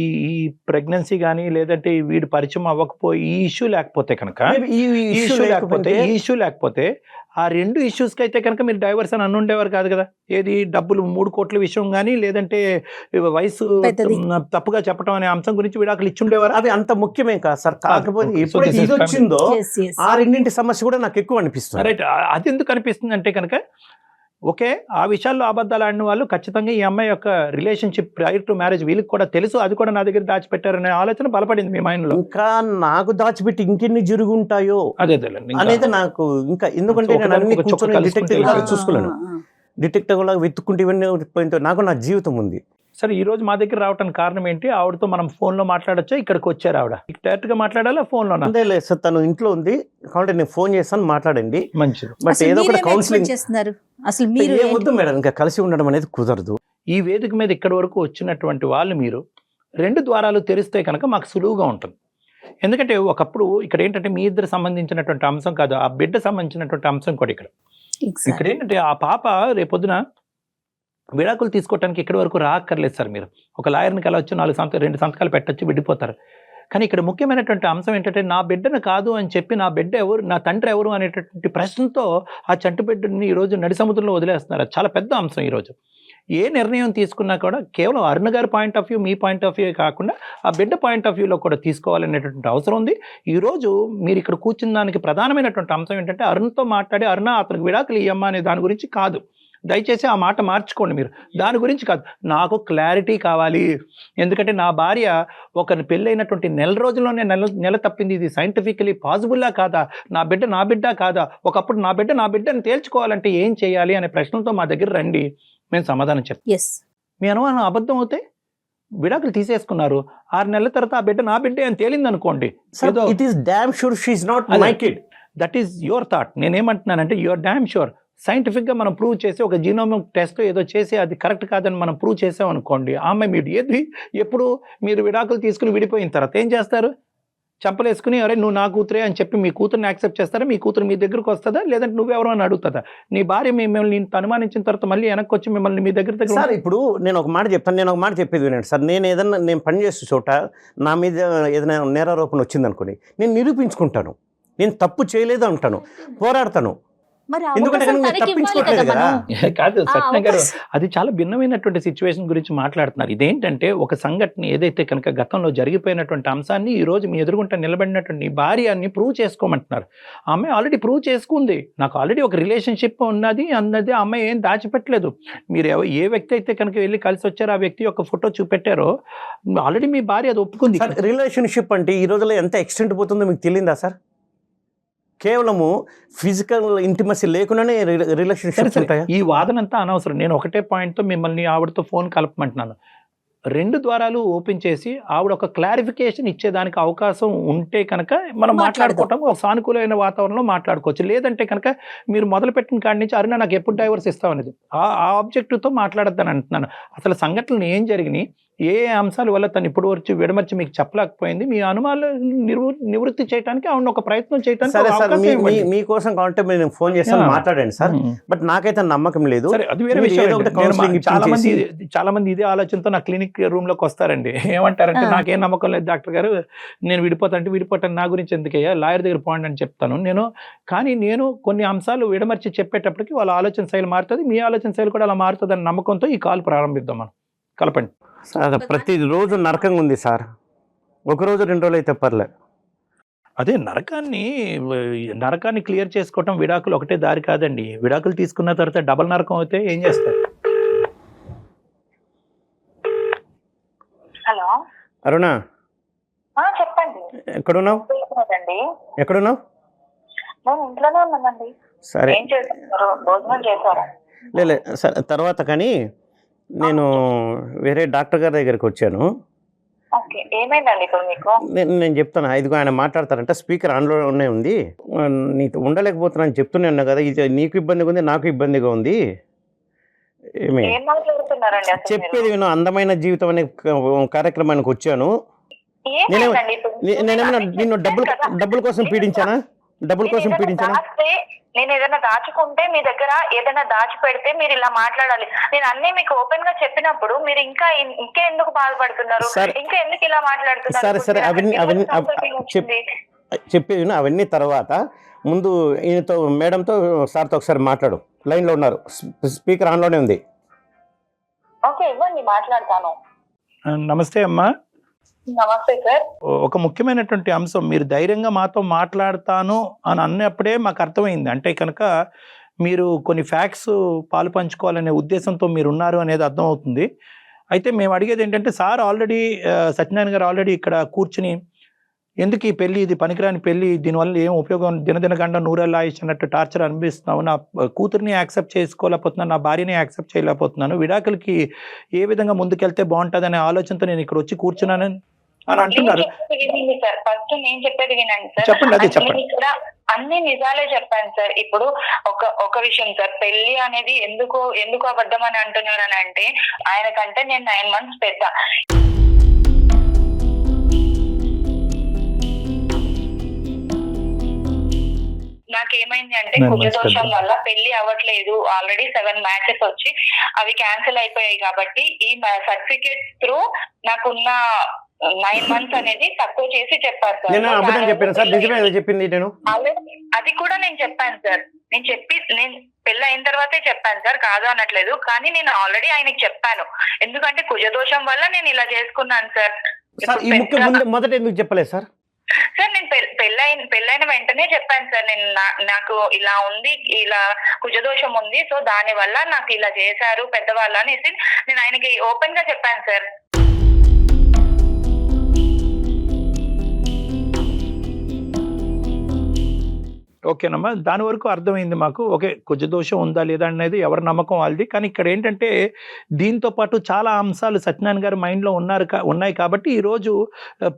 ఈ ప్రెగ్నెన్సీ కానీ, లేదంటే వీడు పరిచయం అవ్వకపోయి ఈ ఇష్యూ లేకపోతే కనుక, ఈ ఇష్యూ లేకపోతే ఆ 2 issuesకి అయితే కనుక మీరు డైవర్స్ అని అనుండేవారు కాదు కదా. ఏది డబ్బులు 3 కోట్ల విషయం కానీ, లేదంటే వయసు తప్పుగా చెప్పడం అనే అంశం గురించి విడాకులు ఇచ్చుండేవారు. అది అంత ముఖ్యమే కాదు సార్. కాకపోతే ఎప్పుడైతే ఇది వచ్చిందో ఆ 2 సమస్య కూడా నాకు ఎక్కువ అనిపిస్తుంది. రైట్. అది ఎందుకు అనిపిస్తుంది అంటే కనుక, ఓకే, ఆ విషయాల్లో అబద్ధాలు ఆడిన వాళ్ళు ఖచ్చితంగా ఈ అమ్మాయి యొక్క రిలేషన్షిప్ ప్రైర్ టు మ్యారేజ్ వీళ్ళకి కూడా తెలుసు, అది కూడా నా దగ్గర దాచిపెట్టారనే ఆలోచన బలపడింది మీ మైండ్ లో. ఇంకా నాకు దాచిపెట్టి ఇంకెన్ని జరుగుంటాయో అనేది నాకు ఇంకా, ఎందుకంటే నేను అన్ని డిటెక్టివ్ లాగా చూసుకోలేను. డిటెక్టివ్ లాగా వెతుక్కుంటే ఇవన్నీ నాకు నా జీవితం ఉంది. సరే, ఈ రోజు మా దగ్గర రావడానికి కారణం ఏంటి? ఆవిడతో మనం ఫోన్ లో మాట్లాడొచ్చా? ఇక్కడికి వచ్చారు ఆవిడ, డైరెక్ట్ గా మాట్లాడాలా ఫోన్ లో? అంతే లేదు సార్, తను ఇంట్లో ఉంది కాబట్టి నేను ఫోన్ చేస్తాను, మాట్లాడండి. మంచిది. బట్ ఏదో ఒక కౌన్సిలింగ్ చేస్తున్నారు. అసలు మీరు వద్దు మేడం, ఇంకా కలిసి ఉండడం అనేది కుదరదు. ఈ వేదిక మీద ఇక్కడి వరకు వచ్చినటువంటి వాళ్ళు మీరు 2 ద్వారాలు తెరిస్తే కనుక మాకు సులువుగా ఉంటుంది. ఎందుకంటే ఒకప్పుడు ఇక్కడ ఏంటంటే మీ ఇద్దరు సంబంధించినటువంటి అంశం కాదు, ఆ బిడ్డ సంబంధించినటువంటి అంశం కూడా ఇక్కడ ఏంటంటే ఆ పాప రేపొద్దున విడాకులు తీసుకోవడానికి ఇక్కడి వరకు రాక్కర్లేదు సార్. మీరు ఒక లాయర్ని కలవచ్చు, 2 సంతకాలు పెట్టచ్చు, విడిపోతారు. కానీ ఇక్కడ ముఖ్యమైనటువంటి అంశం ఏంటంటే, నా బిడ్డను కాదు అని చెప్పి, నా బిడ్డ ఎవరు, నా తండ్రి ఎవరు అనేటటువంటి ప్రశ్నతో ఆ చంటి బిడ్డని ఈరోజు నడి సముద్రంలో వదిలేస్తున్నారు. అది చాలా పెద్ద అంశం. ఈరోజు ఏ నిర్ణయం తీసుకున్నా కూడా కేవలం అరుణ గారి point of view, me point of view కాకుండా ఆ బిడ్డ పాయింట్ ఆఫ్ వ్యూలో కూడా తీసుకోవాలనేటువంటి అవసరం ఉంది. ఈరోజు మీరు ఇక్కడ కూర్చున్న దానికి ప్రధానమైనటువంటి అంశం ఏంటంటే, అరుణ్తో మాట్లాడి అరుణ అతనికి విడాకులు ఇయ్యమ్మా అనే దాని గురించి కాదు. దయచేసి ఆ మాట మార్చుకోండి. మీరు దాని గురించి కాదు, నాకు క్లారిటీ కావాలి. ఎందుకంటే నా భార్య ఒకరిని పెళ్ళైనటువంటి నెల రోజుల్లోనే నెల తప్పింది. ఇది సైంటిఫికలీ పాసిబుల్లా కాదా? నా బిడ్డ కాదా? ఒకప్పుడు నా బిడ్డని తేల్చుకోవాలంటే ఏం చేయాలి అనే ప్రశ్నలతో మా దగ్గర రండి, మేము సమాధానం చెప్తాం. మీ అనుమానం అబద్ధం అవుతే విడాకులు తీసేసుకున్నారు, 6 నెలల తర్వాత ఆ బిడ్డ నా బిడ్డే అని తేలింది అనుకోండి, దట్ ఈస్ యువర్ థాట్. నేనేమంటున్నానంటే, యువర్ డామ్ షూర్. సైంటిఫిక్గా మనం ప్రూవ్ చేసి ఒక జీనోమిక్ టెస్ట్ ఏదో చేసి అది కరెక్ట్ కాదని మనం ప్రూవ్ చేసామనుకోండి, ఆమె మీరు ఎప్పుడు మీరు విడాకులు తీసుకుని విడిపోయిన తర్వాత ఏం చేస్తారు? చంపలేసుకుని, అరే నువ్వు నా కూతురే అని చెప్పి మీ కూతురుని యాక్సెప్ట్ చేస్తారా? మీ కూతురు మీ దగ్గరకు వస్తుందా? లేదంటే నువ్వెవరో అని అడుగుతుందా? నీ భార్య మిమ్మల్ని అనుమానించిన తర్వాత మళ్ళీ వెనక్కి వచ్చి మిమ్మల్ని మీ దగ్గర సార్, ఇప్పుడు నేను ఒక మాట చెప్తాను, నేను ఒక మాట చెప్పేది వినండి సార్. నేను పనిచేసే చోట నా మీద ఏదైనా నేరారోపణ వచ్చిందనుకోండి, నేను నిరూపించుకుంటాను, నేను తప్పు చేయలేదు అంటాను, పోరాడతాను. మరి ఆ ఎందుకంటే అవకాశం మీరు తనకి ఇవ్వాలి తప్పించుకోవట్లేదు కదా మనం. కదా. కాదు ఆ సత్యనారాయణ గారు, అవకాశం అది చాలా భిన్నమైనటువంటి సిచ్యువేషన్ గురించి మాట్లాడుతున్నారు. ఇదేంటంటే ఒక సంఘటన ఏదైతే కనుక గతంలో జరిగిపోయినటువంటి అంశాన్ని ఈ రోజు మీ ఎదురుగుంట నిలబడినటువంటి భార్యని ప్రూవ్ చేసుకోమంటున్నారు. ఆమె ఆల్రెడీ ప్రూవ్ చేసుకుంది. నాకు ఆల్రెడీ ఒక రిలేషన్షిప్ ఉన్నది అన్నది ఆ అమ్మాయి ఏం దాచిపెట్టలేదు. మీరు ఏ వ్యక్తి అయితే కనుక వెళ్ళి కలిసి వచ్చారో ఆ వ్యక్తి యొక్క ఫోటో చూపెట్టారో ఆల్రెడీ మీ భార్య అది ఒప్పుకుంది. సార్ రిలేషన్షిప్ అంటే ఈ రోజుల్లో ఎంత ఎక్స్టెంట్ పోతుందో మీకు తెలియదా సార్? కేవలము ఫిజికల్ ఇంటిమసీ లేకుండానే రిలేషన్షిప్స్ ఉంటాయా? ఈ వాదనంతా అనవసరం. నేను ఒకటే పాయింట్తో మిమ్మల్ని ఆవిడతో ఫోన్ కలపమంటున్నాను. 2 ద్వారాలు ఓపెన్ చేసి ఆవిడ ఒక క్లారిఫికేషన్ ఇచ్చేదానికి అవకాశం ఉంటే కనుక మనం మాట్లాడుకోవటం ఒక సానుకూలమైన వాతావరణంలో మాట్లాడుకోవచ్చు. లేదంటే కనుక మీరు మొదలుపెట్టిన కాడి నుంచి అరుణ నాకు ఎప్పుడు డైవర్స్ ఇస్తామనేది ఆ ఆబ్జెక్టివ్తో మాట్లాడద్దని అంటున్నాను. అసలు సంఘటనలు ఏం జరిగినాయి, ఏ అంశాల వల్ల తను ఇప్పుడు వచ్చి విడమర్చి మీకు చెప్పలేకపోయింది, మీ అనుమానాలు నివృత్తి చేయడానికి ఆవిడ ఒక ప్రయత్నం చేయడానికి సరే సార్, అవకాశం ఇవ్వండి. మీకోసం కాబట్టి నేను ఫోన్ చేస్తాను, మాట్లాడండి సార్. బట్ నాకైతే నమ్మకం లేదు. సరే, అది వేరే మీరు విషయం. ఏదో ఒకటి నేను counselling చాలా మంది ఇదే ఆలోచనతో నా క్లినిక్ రూమ్ లోకి వస్తారండి. ఏమంటారంటే నాకేం నమ్మకం లేదు డాక్టర్ గారు, నేను విడిపోతాను, నా గురించి ఎందుకయ్యా, లాయర్ దగ్గర పోండి అని చెప్తాను కానీ నేను కొన్ని అంశాలు విడమర్చి చెప్పేటప్పటికి వాళ్ళ ఆలోచన శైలి మారుతుంది, మీ ఆలోచన శైలి కూడా అలా మారుతుంది అన్న నమ్మకంతో ఈ కాల్ ప్రారంభిద్దాం. మనం కలపండి సార్. ప్రతిరోజు నరకంగా ఉంది సార్. ఒక రోజు 2 రోజులు అయితే పర్లేదు. అదే నరకాన్ని క్లియర్ చేసుకోవటం విడాకులు ఒకటే దారి కాదండి. విడాకులు తీసుకున్న తర్వాత డబల్ నరకం అయితే ఏం చేస్తారు? హలో అరుణ, చెప్పండి. ఎక్కడున్నావు? ఎక్కడున్నావు? నేను ఇంట్లోనే ఉన్నానండి. సరే, ఏం చేస్తున్నారు? భోజనం చేశారా? లే సరే, తర్వాత కానీ నేను వేరే డాక్టర్ గారి దగ్గరికి వచ్చాను. ఓకే, ఏమైందండి ఇప్పుడు మీకు? నేను చెప్తాను, ఇదిగో ఆయన మాట్లాడతారంట, స్పీకర్ ఆన్లోనే ఉంది, నీతో ఉండలేకపోతున్నాను చెప్తూనే ఉన్నా కదా, ఇది నీకు ఇబ్బందిగా ఉంది, నాకు ఇబ్బందిగా ఉంది. ఏమి ఏం మాట్లాడుతున్నారండి అసలు మీరు? చెప్పేది విను. అందమైన జీవితం అనే కార్యక్రమానికి వచ్చాను. ఏమైందండి ఇప్పుడు? నేనేమన్నా నిన్ను డబ్బుల కోసం పీడించానా? నేను ఏదైనా దాచుకుంటే మీ దగ్గర ఏదైనా దాచి పెడితే మీరు ఇలా మాట్లాడాలి. నేను అన్ని మీకు ఓపెన్ గా చెప్పినప్పుడు మీరు ఇంకా ఎందుకు బాధపడుతున్నారు, ఇంకా ఎందుకు ఇలా మాట్లాడుతున్నారు? సరే, అవన్నీ చెప్పేది విను. అవన్నీ తర్వాత ముందు ఈయనతో, మేడంతో, సార్తో ఒకసారి మాట్లాడు. లైన్లో ఉన్నారు, స్పీకర్ ఆన్లోనే ఉంది. ఓకే, ఇవ్వండి, మాట్లాడతాను. నమస్తే అమ్మా. నమస్తే సార్. ఒక ముఖ్యమైనటువంటి అంశం, మీరు ధైర్యంగా మాతో మాట్లాడతాను అని అన్నప్పుడే మాకు అర్థమైంది. అంటే కనుక మీరు కొన్ని ఫ్యాక్ట్స్ పాలు పంచుకోవాలనే ఉద్దేశంతో మీరు ఉన్నారు అనేది అర్థమవుతుంది. అయితే మేము అడిగేది ఏంటంటే, సార్ ఆల్రెడీ సత్యనారాయణ గారు ఆల్రెడీ ఇక్కడ కూర్చుని ఎందుకు ఈ పెళ్లి, ఇది పనికిరాని పెళ్లి, దీనివల్ల ఏం ఉపయోగం, దినదిన గంట నూరేళ్ళ ఆయుష్ అన్నట్టు టార్చర్ అనిపిస్తున్నావు, నా కూతురిని యాక్సెప్ట్ చేసుకోలేకపోతున్నాను, నా భార్యని యాక్సెప్ట్ చేయలేకపోతున్నాను, విడాకులకి ఏ విధంగా ముందుకెళ్తే బాగుంటుంది అనే ఆలోచనతో నేను ఇక్కడ వచ్చి కూర్చున్నానని అని అంటున్నారు. ఫస్ట్ నేను చెప్పేది వినండి సార్. చెప్పండి, అదే చెప్పండి. ఇక్కడ అన్ని నిజాలే చెప్పాను సార్. ఇప్పుడు ఒక విషయం సార్, పెళ్లి అనేది ఎందుకు అబద్ధం అని అంటున్నారు అని అంటే, ఆయన కంటే నేను 9 months పెద్ద. నాకేమైంది అంటే, కుజదోషం వల్ల పెళ్లి అవ్వట్లేదు. ఆల్రెడీ 7 matches వచ్చి అవి క్యాన్సిల్ అయిపోయాయి. కాబట్టి ఈ సర్టిఫికేట్ త్రూ నాకున్న 9 months అనేది తక్కువ చేసి చెప్పారు సార్. అది కూడా నేను చెప్పాను సార్. నేను పెళ్లి అయిన తర్వాతే చెప్పాను సార్, కాదు అనట్లేదు. కానీ నేను ఆల్రెడీ ఆయనకి చెప్పాను, ఎందుకంటే కుజదోషం వల్ల నేను ఇలా చేసుకున్నాను సార్. మొదట ఎందుకు చెప్పలేదు సార్? సార్ నేను పెళ్ళైన వెంటనే చెప్పాను సార్, నేను నాకు ఇలా ఉంది, ఇలా కుజదోషం ఉంది, సో దాని వల్ల నాకు ఇలా చేశారు పెద్దవాళ్ళు అనేసి నేను ఆయనకి ఓపెన్ గా చెప్పాను సార్. ఓకేనమ్మా, దాని వరకు అర్థమైంది మాకు. ఓకే, కుజదోషం ఉందా లేదా అనేది ఎవరి నమ్మకం వాళ్ళది. కానీ ఇక్కడ ఏంటంటే, దీంతో పాటు చాలా అంశాలు సత్యనారాయణ గారి మైండ్లో ఉన్నాయి కాబట్టి ఈరోజు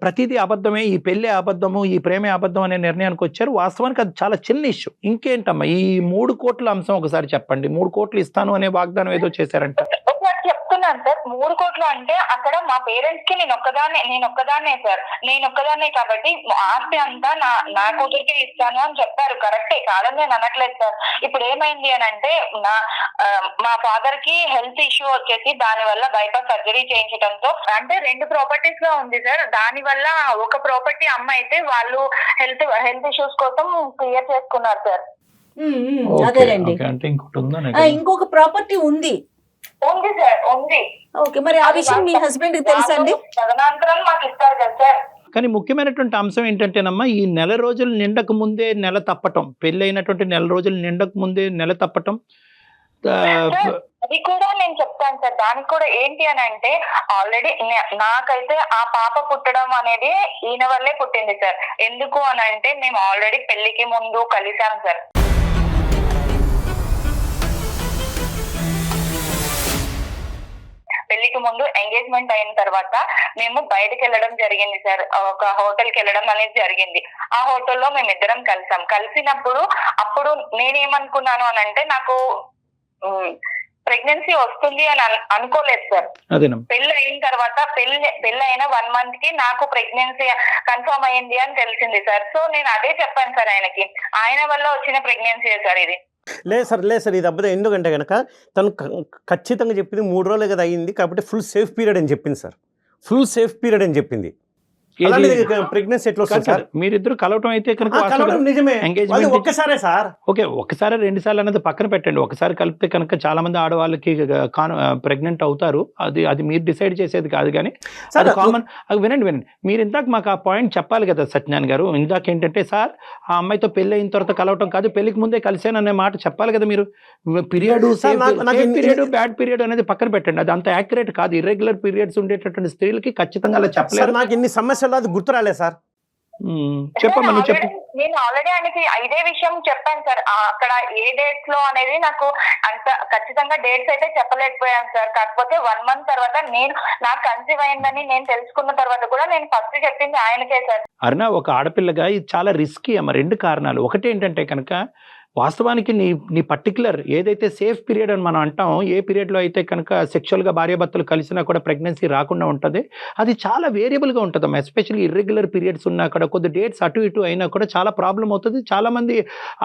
ప్రతిదీ అబద్ధమే, ఈ పెళ్ళే అబద్ధము, ఈ ప్రేమే అబద్ధం అనే నిర్ణయానికి వచ్చారు. వాస్తవానికి అది చాలా చిన్న ఇష్యూ. ఇంకేంటమ్మా ఈ 3 కోట్ల అంశం ఒకసారి చెప్పండి. 3 కోట్లు ఇస్తాను అనే వాగ్దానం ఏదో చేశారంట. చెప్తున్నాను సార్, 3 కోట్లు అంటే అక్కడ మా పేరెంట్స్ కి నేను ఒక్కదాన్నే సార్. నేను ఒక్కదాన్నే కాబట్టి ఆస్తి అంతా నా కూతురికే ఇస్తాను అని చెప్పారు. కరెక్టే, కాదని నేను అనట్లేదు సార్. ఇప్పుడు ఏమైంది అని అంటే, మా ఫాదర్ కి హెల్త్ ఇష్యూ వచ్చేసి దాని వల్ల బైపాస్ సర్జరీ చేయించడంతో, అంటే 2 ప్రాపర్టీస్ గా ఉంది సార్. దాని వల్ల ఒక ప్రాపర్టీ అమ్మ అయితే వాళ్ళు హెల్త్ ఇష్యూస్ కోసం క్లియర్ చేసుకున్నారు సార్. ఓకే, అదేనండి. ఓకే. అంటే ఇంకోటి ఉందా ఇంకొక ప్రాపర్టీ ఉంది. ఉంది సార్, ఉంది. ఓకే, మరి ఆ విషయం మీ హస్బెండ్ కి తెలుసా అండి? తదనంతరం మాకు ఇస్తారు కదా సార్. కానీ ముఖ్యమైనటువంటి అంశం ఏంటంటేనమ్మా, ఈ నెల రోజులు నిండక ముందే నెల తప్పటం, పెళ్లి అయినటువంటి నెల రోజులు నిండక ముందే నెల తప్పటం. సార్, అది కూడా నేను చెప్తాను సార్. దానికి కూడా ఏంటి అని అంటే, ఆల్రెడీ నాకైతే ఆ పాప పుట్టడం అనేది ఈయన వల్లే పుట్టింది సార్. ఎందుకు అని అంటే మేము ఆల్రెడీ పెళ్లికి ముందు కలిసాం సార్. పెళ్లికి ముందు ఎంగేజ్మెంట్ అయిన తర్వాత మేము బయటకు వెళ్ళడం జరిగింది సార్. ఒక హోటల్ కి వెళ్ళడం అనేది జరిగింది. ఆ హోటల్లో మేమిద్దరం కలిసాం. కలిసినప్పుడు అప్పుడు నేనేమనుకున్నాను అని అంటే, నాకు ప్రెగ్నెన్సీ వస్తుంది అని అనుకోలేదు సార్. పెళ్లి అయిన తర్వాత పెళ్లి అయిన 1 month కి నాకు ప్రెగ్నెన్సీ కన్ఫర్మ్ అయ్యింది అని తెలిసింది సార్. సో నేను అదే చెప్పాను సార్ ఆయనకి, ఆయన వల్ల వచ్చిన ప్రెగ్నెన్సీ సార్ ఇది. లేదు సార్ ఇది అబ్బదే. ఎందుకంటే కనుక తను ఖచ్చితంగా చెప్పింది 3 రోజులే కదా అయ్యింది కాబట్టి ఫుల్ సేఫ్ పీరియడ్ అని చెప్పింది సార్. ఫుల్ సేఫ్ పీరియడ్ అని చెప్పింది. ప్రెగ్నెన్సీ ఎట్లా వస్తుంది సార్? మీరిద్దరు కలవటం అయితే కనుక నిజమే, ఎంగేజ్మెంట్ ఒక్కసారే సార్. ఓకే, ఒకసారి 2 సార్లు అనేది పక్కన పెట్టండి. ఒకసారి కలిపితే కనుక చాలా మంది ఆడవాళ్ళకి ప్రెగ్నెంట్ అవుతారు. అది మీరు డిసైడ్ చేసేది కాదు. కానీ అది కామన్. వినండి, మీరు ఇందాక మాకు ఆ పాయింట్ చెప్పాలి కదా సత్యనారాయణ గారు. ఇందాక ఏంటంటే, సార్ ఆ అమ్మాయితో పెళ్లి అయిన తర్వాత కలవటం కాదు, పెళ్లికి ముందే కలిసాను అనే మాట చెప్పాలి కదా మీరు. పీరియడ్ బ్యాడ్ పీరియడ్ అనేది పక్కన పెట్టండి. అది అంత యాక్యురేట్ కాదు. ఇర్రెగ్యులర్ పీరియడ్స్ ఉండేటటువంటి స్త్రీలకి ఖచ్చితంగా అలా చెప్పలేదు. నాకు ఇన్ని సమస్యలు అది గుర్తు రాలేదు సార్. చెప్పమ్మా, నువ్వు చెప్పు. నేను ఆల్రెడీ ఆయనకి ఇదే విషయం చెప్పాను సార్. అక్కడ ఏ డేట్స్ లో అనేది నాకు అంత ఖచ్చితంగా డేట్స్ అయితే చెప్పలేకపోయాను సార్. కాకపోతే 1 month తర్వాత నాకు కన్సీవ్ అయిందని నేను తెలుసుకున్న తర్వాత కూడా నేను ఫస్ట్ చెప్పింది ఆయనకే సార్. అరుణ, ఒక ఆడపిల్లగా ఇది చాలా రిస్కీ అమ్మ. 2 కారణాలు. ఒకటి ఏంటంటే కనుక, వాస్తవానికి నీ పర్టికులర్ ఏదైతే సేఫ్ పీరియడ్ అని మనం అంటాం, ఏ పీరియడ్లో అయితే కనుక సెక్షువల్గా భార్యాభర్తలు కలిసినా కూడా ప్రెగ్నెన్సీ రాకుండా ఉంటుంది, అది చాలా వేరియబుల్గా ఉంటుందమ్మా. ఎస్పెషల్లీ ఇర్రెగ్యులర్ పీరియడ్స్ ఉన్నా కూడా, కొద్ది డేట్స్ అటు ఇటు అయినా కూడా చాలా ప్రాబ్లం అవుతుంది. చాలామంది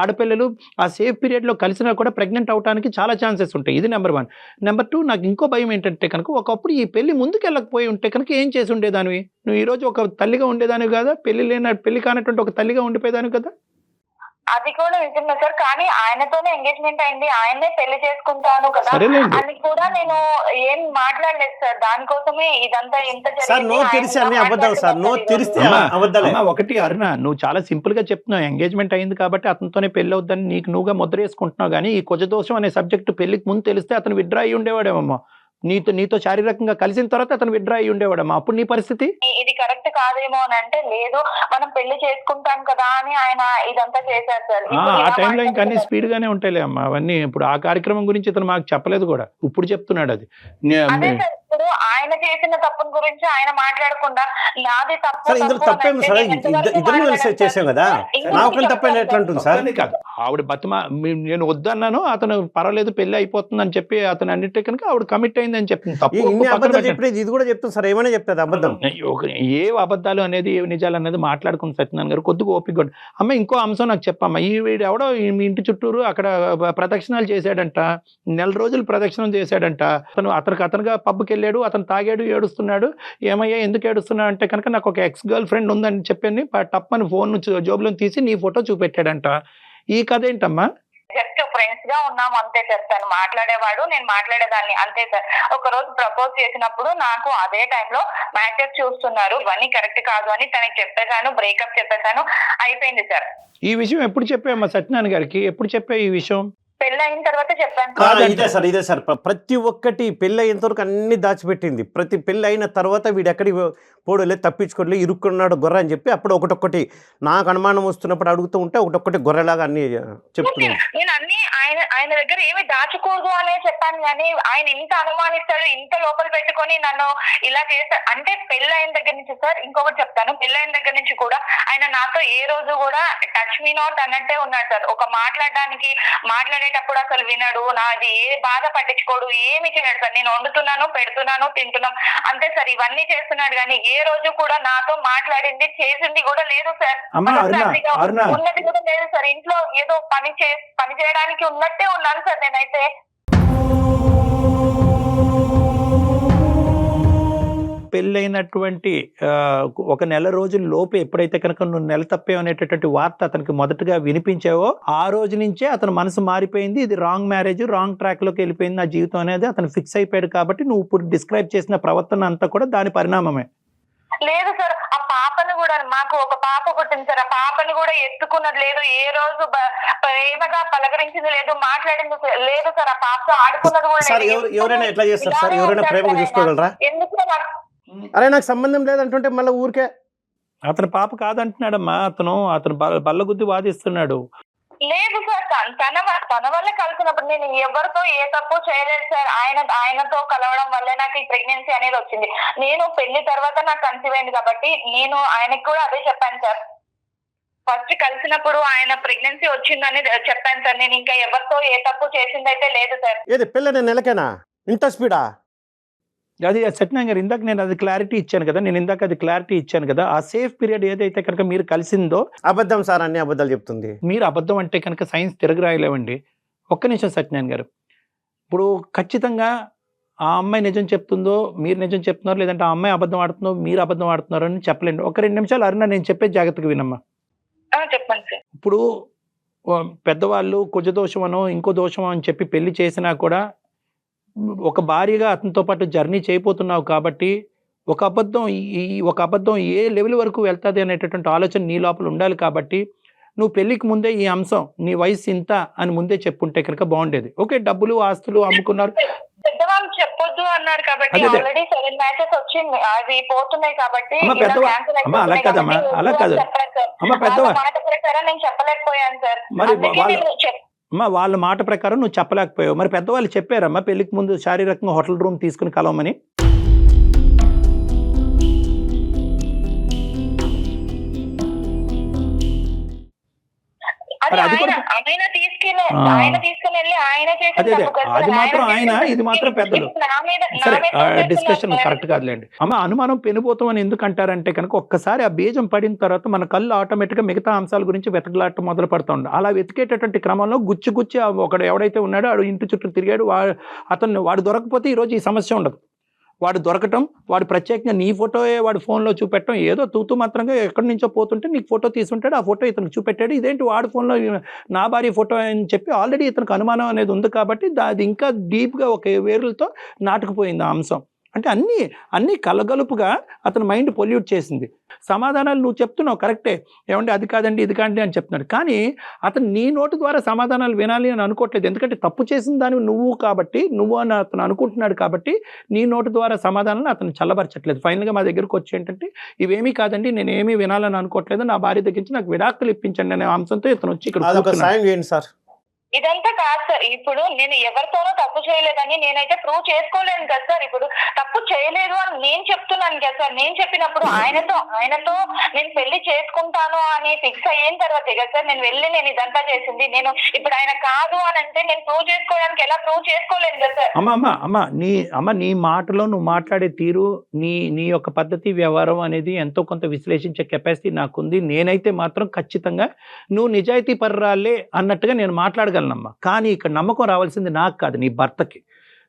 ఆడపిల్లలు ఆ సేఫ్ పీరియడ్లో కలిసినా కూడా ప్రెగ్నెంట్ అవడానికి చాలా ఛాన్సెస్ ఉంటాయి. ఇది నెంబర్ 1. నెంబర్ 2, నాకు ఇంకో భయం ఏంటంటే కనుక, ఒకప్పుడు ఈ పెళ్లి ముందుకు వెళ్ళకపోయి ఉంటే కనుక ఏం చేసి ఉండేదానివి నువ్వు? ఈరోజు ఒక తల్లిగా ఉండేదానివి కదా, పెళ్లి కానటువంటి ఒక తల్లిగా ఉండిపోయేదానివి కదా. అది కూడా నిజమే సార్. కానీ ఆయనతోనే ఎంగేజ్మెంట్ అయింది, ఆయన్నే పెళ్లి చేసుకుంటాను కదా అని కూడా నేను ఏం మాట్లాడలేదు సార్. దానికోసమే ఇదంతా ఇంత ఒకటి అరుణ, నువ్వు చాలా సింపుల్ గా చెప్తున్నావు. ఎంగేజ్మెంట్ అయింది కాబట్టి అతనితోనే పెళ్లి అవుద్దని నీకు నువ్వుగా ముద్ర వేసుకుంటున్నావు. కానీ ఈ కుజదోషం అనే సబ్జెక్ట్ పెళ్లికి ముందు తెలిస్తే అతను విత్డ్రా అయ్యి ఉండేవాడేమో. నీతో శారీరకంగా కలిసిన తర్వాత అతను విత్డ్రా అయ్యి ఉండేవాడమ్మా. అప్పుడు నీ పరిస్థితి ఇది కరెక్ట్ కాదేమో అని అంటే, లేదు మనం పెళ్లి చేసుకుంటాం కదా అని ఆయన ఇదంతా చేశారు సార్. ఆ టైంలో ఇంకా అన్ని స్పీడ్ గానే ఉంటాయిలే అమ్మా అవన్నీ. ఇప్పుడు ఆ కార్యక్రమం గురించి ఇతను మాకు చెప్పలేదు కూడా, ఇప్పుడు చెప్తున్నాడు. అది ఇప్పుడు ఆయన చేసిన తప్పుల గురించి ఆయన మాట్లాడకుండా నాది తప్పు కాదు. ఆవిడ బతిమా నేను వద్దన్నాను, అతను పర్వాలేదు పెళ్లి అయిపోతుంది అని చెప్పి అతను అన్నిటి కనుక ఆవిడ కమిట్ అయింది అని చెప్తుంది. ఏ అబద్ధాలు అనేది ఏ నిజాలు అనేది మాట్లాడుకుని సత్యనారాయణ గారు కొద్దిగా ఓపిక. అమ్మ, ఇంకో అంశం నాకు చెప్పమ్మా. ఈ వీడు ఎవడో మీ ఇంటి చుట్టూరు అక్కడ ప్రదక్షిణాలు చేశాడంట, 1 రోజులు ప్రదక్షిణం చేశాడంట. అతనుగా పబ్కి వెళ్ళాడు, అతను తాగాడు, ఏడుస్తున్నాడు. ఏమయ్యా ఎందుకు ఏడుస్తున్నాడు అంటే కనుక, నాకు ఒక ఎక్స్ గర్ల్ ఫ్రెండ్ ఉందని చెప్పని టప్పని ఫోన్ జోబులో తీసి నీ ఫోటో చూపెట్టాడంట. ఈ కథ ఏంటమ్మా? జస్ట్ ఫ్రెండ్స్ గా ఉన్నాము అంతే సార్. తను మాట్లాడేవాడు, నేను మాట్లాడేదాన్ని అంతే సార్. ఒక రోజు ప్రపోజ్ చేసినప్పుడు నాకు అదే టైంలో మ్యాచెస్ చూస్తున్నారు, ఇవన్నీ కరెక్ట్ కాదు అని తనకి చెప్పేశాను, బ్రేకప్ చెప్పేశాను, అయిపోయింది సార్. ఈ విషయం ఎప్పుడు చెప్పామ్మా సత్యనారాయణ గారికి? ఎప్పుడు చెప్పా ఈ విషయం? పెళ్లి అయిన తర్వాత చెప్పాను. ఇదే సార్ ప్రతి ఒక్కటి పెళ్లి అయినంత వరకు అన్ని దాచిపెట్టింది. ప్రతి పెళ్లి అయిన తర్వాత వీడు ఎక్కడికి పోడలే, తప్పించుకోలే, ఇరుక్కున్నాడు గొర్రె అని చెప్పి అప్పుడు ఒకటొక్కటి నాకు అనుమానం వస్తున్నప్పుడు అడుగుతూ ఉంటే ఒకటొక్కటి గొర్రెలాగా అన్ని చెప్తున్నాను. నేను అన్ని ఆయన దగ్గర ఏమి దాచకూడదు అనే చెప్పాను. కానీ ఆయన ఇంత అనుమానిస్తాడు, ఇంత లోపల పెట్టుకొని నన్ను ఇలా చేస్తాడు అంటే, పెళ్లి అయిన దగ్గర నుంచి సార్ ఇంకొకటి చెప్తాను. పెళ్లి అయిన దగ్గర నుంచి కూడా ఆయన నాతో ఏ రోజు కూడా టచ్ మీ నాట్ అన్నట్టే ఉన్నాడు సార్. ఒక మాట్లాడేటప్పుడు అసలు వినడు, నాది ఏ బాధ పట్టించుకోడు, ఏమి చేయడు సార్. నేను వండుతున్నాను, పెడుతున్నాను, తింటున్నాం అంతే సార్. ఇవన్నీ చేస్తున్నాడు కానీ ఏ రోజు కూడా నాతో మాట్లాడింది చేసింది కూడా లేదు సార్. ఉన్నది కూడా లేదు సార్. ఇంట్లో ఏదో పని చేయడానికి ఉన్నట్టే ఉన్నాను సార్ నేనైతే. పెళ్ళైనటువంటి ఒక నెల రోజుల లోపు ఎప్పుడైతే కనుక నువ్వు నెల తప్పే అనేటటువంటి వార్త అతనికి మొదటగా వినిపించావో ఆ రోజు నుంచే అతని మనసు మారిపోయింది. ఇది రాంగ్ మ్యారేజ్, రాంగ్ ట్రాక్ లోకి వెళ్ళిపోయింది నా జీవితం అనేది అతను ఫిక్స్ అయిపోయాడు. కాబట్టి నువ్వు ఇప్పుడు డిస్క్రైబ్ చేసిన ప్రవర్తన అంతా కూడా దాని పరిణామమే. లేదు సార్, ఆ పాపను కూడా, మాకు ఒక పాప పుట్టింది సార్, ఆ పాపని కూడా ఎత్తుకున్నది లేదు, ఏ రోజు ప్రేమగా పలకరించింది లేదు, మాట్లాడింది లేదు సార్, ఆ పాపతో ఆడుకున్నది కూడా సార్ లేదు. ఎవరైనా ఎట్లా చేస్తారు సార్? ఎవరైనా ప్రేమగా చూసుకోగలరా? ఎందుకు అరే నాకు సంబంధం లేదంటుంటే మళ్ళీ ఊరికే అతని పాప కాదంటున్నాడమ్మా, అతను బల్లగుద్ది వాదిస్తున్నాడు. లేదు సార్, తన వల్ల కలిసినప్పుడు నేను ఎవరితో ఏ తప్పు చేయలేదు సార్. ఆయనతో కలవడం వల్లే నాకు ఈ ప్రెగ్నెన్సీ అనేది వచ్చింది. నేను పెళ్లి తర్వాత నాకు కన్సీవ్ అయింది కాబట్టి నేను ఆయనకు కూడా అదే చెప్పాను సార్. ఫస్ట్ కలిసినప్పుడు ఆయన ప్రెగ్నెన్సీ వచ్చిందని చెప్పాను సార్. నేను ఇంకా ఎవరితో ఏ తప్పు చేసిందైతే లేదు సార్. ఏది పెళ్ళి నెలకేనా ఇంత స్పీడా? అది సత్యనారాయణ గారు ఇందాక నేను అది క్లారిటీ ఇచ్చాను కదా, ఆ సేఫ్ పీరియడ్ ఏదైతే కనుక మీరు కలిసిందో. అబద్ధం సార్, అన్ని అబద్ధాలు చెప్తుంది. మీరు అబద్ధం అంటే కనుక సైన్స్ తిరగరాయలేవండి. ఒక్క నిమిషం సత్యనారాయణ గారు, ఇప్పుడు ఖచ్చితంగా ఆ అమ్మాయి నిజం చెప్తుందో మీరు నిజం చెప్తున్నారు, లేదంటే ఆ అమ్మాయి అబద్ధం ఆడుతుందో మీరు అబద్ధం ఆడుతున్నారో అని చెప్పలేండి. ఒక 2 నిమిషాలు అరుణ నేను చెప్పే జాగ్రత్తగా వినమ్మా. చెప్పండి సార్. ఇప్పుడు పెద్దవాళ్ళు కుజ దోషమనో ఇంకో దోషమో అని చెప్పి పెళ్లి చేసినా కూడా ఒక భార్యగా అతనితో పాటు జర్నీ చేయబోతున్నావు కాబట్టి ఒక అబద్ధం ఏ లెవెల్ వరకు వెళ్తుంది అనేటటువంటి ఆలోచన నీ లోపల ఉండాలి. కాబట్టి నువ్వు పెళ్లికి ముందే ఈ అంశం నీ వయసు ఇంత అని ముందే చెప్పుంటే కనుక బాగుండేది. ఓకే, డబ్బులు ఆస్తులు అమ్ముకున్నారు, పెద్దవాళ్ళు చెప్పొద్దు అన్నారు కాబట్టి ఆల్రెడీ 7 మ్యాచెస్ వచ్చింది, అవి పోతున్నాయి కాబట్టి అలా కాదు మాట ప్రకారం నేను చెప్పలేకపోయాను సార్. అమ్మా వాళ్ళ మాట ప్రకారం నువ్వు చెప్పలేకపోయావు. మరి పెద్దవాళ్ళు చెప్పారమ్మా పెళ్లికి ముందు శారీరకంగా హోటల్ రూమ్ తీసుకుని కలవమని? ఆయన తీసుకుని వెళ్ళి ఆయన అది మాత్రం ఆయన, ఇది మాత్రం పెద్దలు. సరే, డిస్కషన్ కరెక్ట్ కాదులేండి. అమ్మ అనుమానం పెనుపోతాం అని ఎందుకు అంటారంటే కనుక ఒక్కసారి ఆ బీజం పడిన తర్వాత మన కళ్ళు ఆటోమేటిక్గా మిగతా అంశాల గురించి వెతకలాట మొదలు పడుతూ ఉండే. అలా వెతికేటటువంటి క్రమంలో గుచ్చి ఒకడు ఎవడైతే ఉన్నాడో వాడు ఇంటి చుట్టూ తిరిగాడు, వాడు దొరకపోతే ఈరోజు ఈ సమస్య ఉండదు. వాడు దొరకటం, వాడు ప్రత్యేకంగా నీ ఫోటోయే వాడు ఫోన్లో చూపెట్టడం, ఏదో తూతూ మాత్రంగా ఎక్కడి నుంచో పోతుంటే నీకు ఫోటో తీసుంటాడు, ఆ ఫోటో ఇతనికి చూపెట్టాడు, ఇదేంటి వాడు ఫోన్లో నా భార్య ఫోటో అని చెప్పి ఆల్రెడీ ఇతనికి అనుమానం అనేది ఉంది. కాబట్టి అది ఇంకా డీప్గా ఒక వేరులతో నాటుకుపోయింది ఆ అంశం. అంటే అన్నీ కలగలుపుగా అతని మైండ్ పొల్యూట్ చేసింది. సమాధానాలు నువ్వు చెప్తున్నావు కరెక్టే, ఏమంటే అది కాదండి ఇది కాదండి అని చెప్తున్నాడు. కానీ అతను నీ నోటి ద్వారా సమాధానాలు వినాలి అని అనుకోవట్లేదు. ఎందుకంటే తప్పు చేసిన దాన్ని నువ్వు అని అతను అనుకుంటున్నాడు కాబట్టి నీ నోటి ద్వారా సమాధానాలు అతను చల్లబరచట్లేదు. ఫైనల్గా మా దగ్గరకు వచ్చి ఏంటంటే ఇవేమీ కాదండి, నేను ఏమీ వినాలని అనుకోవట్లేదు, నా భార్య దగ్గర నుంచి నాకు విడాకులు ఇప్పించండి అనే అంశంతో ఇతను వచ్చి ఇక్కడ. ఇదంతా కాదు సార్. ఇప్పుడు నేను ఎవరితోనో తప్పు చేయలేదని నేనైతే ప్రూవ్ చేసుకోలేను కదా సార్. ఇప్పుడు తప్పు చేయలేదు అని నేను చెప్తున్నాను కదా సార్. నేను చెప్పినప్పుడు ఆయనతో నేను పెళ్లి చేసుకుంటాను అని ఫిక్స్ అయిన తర్వాత కదా సార్ నేను ఇదంతా చేసింది. నేను ఇప్పుడు ఆయన కాదు అని అంటే నేను ప్రూవ్ చేసుకోవడానికి ఎలా ప్రూవ్ చేసుకోలేను కదా సార్. నీ మాటలో నువ్వు మాట్లాడే తీరు, నీ యొక్క పద్ధతి వ్యవహారం అనేది ఎంతో కొంత విశ్లేషించే కెపాసిటీ నాకుంది. నేనైతే మాత్రం ఖచ్చితంగా నువ్వు నిజాయితీ పర్రాలే అన్నట్టుగా నేను మాట్లాడగలను. కానీ ఇక్కడ నమ్మకం రావాల్సింది నాకు కాదు, నీ భర్తకి.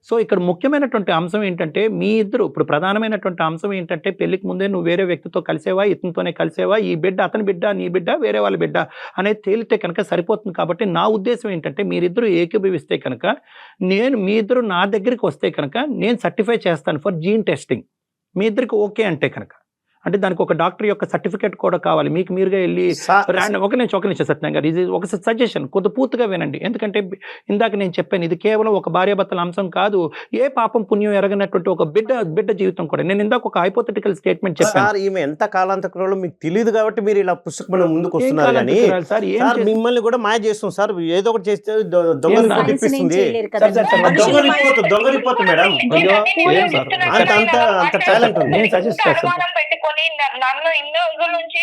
సో ఇక్కడ ముఖ్యమైనటువంటి అంశం ఏంటంటే మీ ఇద్దరు ఇప్పుడు ప్రధానమైనటువంటి అంశం ఏంటంటే పెళ్లికి ముందే నువ్వు వేరే వ్యక్తితో కలిసేవా, ఇతనితోనే కలిసేవా, ఈ బిడ్డ అతని బిడ్డ నీ బిడ్డ వేరే వాళ్ళ బిడ్డ అనేది తేలితే కనుక సరిపోతుంది. కాబట్టి నా ఉద్దేశం ఏంటంటే మీరిద్దరూ ఏకీభవిస్తే కనుక మీ ఇద్దరు నా దగ్గరికి వస్తే కనుక నేను సర్టిఫై చేస్తాను ఫర్ జీన్ టెస్టింగ్. మీ ఇద్దరికి ఓకే అంటే కనుక, అంటే దానికి ఒక డాక్టర్ యొక్క సర్టిఫికేట్ కూడా కావాలి. మీకు మీరుగా వెళ్ళి ఒక నిమిషం సత్యనారాయణ గారు, ఇది ఒక సజెషన్, కొద్ది పూర్తిగా వినండి. ఎందుకంటే ఇందాక నేను చెప్పాను ఇది కేవలం ఒక భార్యాభర్తల అంశం కాదు, ఏ పాపం పుణ్యం ఎరగనటువంటి ఒక బిడ్డ జీవితం కూడా. నేను ఇందాక ఒక హైపోథెటికల్ స్టేట్మెంట్ చెప్పాను. ఈమె ఎంత కాలాంతరంలో మీకు తెలియదు కాబట్టి మీరు ఇలా పుస్తకం ముందుకు వస్తున్నారు. కానీ మిమ్మల్ని కూడా మాయ చేస్తుంది సార్, ఏదో ఒకటి చేస్తే దొంగ రిపోర్ట్ మేడం. అంత టాలెంట్ ఉంది. నేను సజెస్ట్ చేస్తాను. నన్ను ఇన్ని రోజుల నుంచి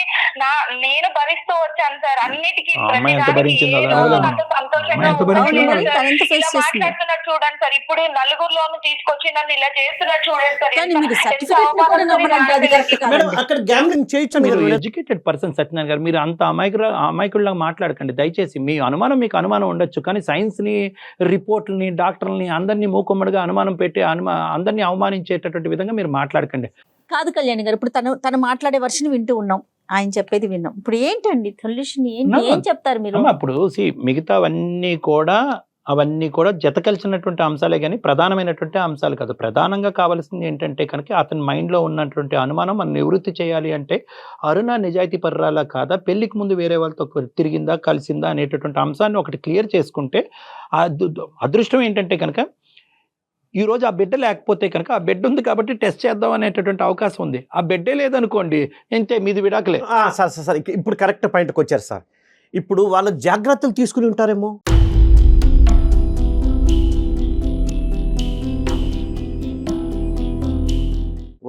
నేను భరిస్తూ వచ్చాను సార్. అన్నిటికీ మాట్లాడుతున్నట్టు చూడండి సార్. ఇప్పుడు నలుగురిలోనూ తీసుకొచ్చి నన్ను ఇలా చేస్తున్నట్టు చూడండి సార్. ఎడ్యుకేటెడ్ పర్సన్ సత్యనారాయణ గారు, మీరు అంత అమాయకుల్లాగా మాట్లాడకండి దయచేసి. మీ అనుమానం మీకు అనుమానం ఉండొచ్చు, కానీ సైన్స్ ని, రిపోర్ట్లని, డాక్టర్లని అందరినీ మూకుమ్మడిగా అనుమానం పెట్టి అందరినీ అవమానించేటటువంటి విధంగా మీరు మాట్లాడకండి. కాదు కళ్యాణ్ గారు, ఇప్పుడు తను మాట్లాడే వర్షన్ వింటూ ఉన్నాం, ఆయన చెప్పేది విన్నాం. ఇప్పుడు ఏంటండి సొల్యూషన్, ఏంటి, ఏం చెప్తారు మీరు? అమ్మా ఇప్పుడు అవన్నీ కూడా జత కలిసినటువంటి అంశాలే కానీ ప్రధానమైనటువంటి అంశాలు కాదు. ప్రధానంగా కావాల్సింది ఏంటంటే కనుక అతని మైండ్లో ఉన్నటువంటి అనుమానం మనం నివృత్తి చేయాలి అంటే అరుణ నిజాయితీ పర్రాలా కాదా, పెళ్లికి ముందు వేరే వాళ్ళతో తిరిగిందా కలిసిందా అనేటటువంటి అంశాన్ని ఒకటి క్లియర్ చేసుకుంటే అదృష్టం ఏంటంటే కనుక ఈరోజు ఆ బిడ్డ లేకపోతే కనుక ఆ బిడ్డ ఉంది కాబట్టి టెస్ట్ చేద్దాం అనేటటువంటి అవకాశం ఉంది. ఆ బిడ్డే లేదనుకోండి ఇంతే, మీది విడాకులే. సార్ ఇప్పుడు కరెక్ట్ పాయింట్కి వచ్చారు సార్. ఇప్పుడు వాళ్ళు జాగ్రత్తలు తీసుకుని ఉంటారేమో.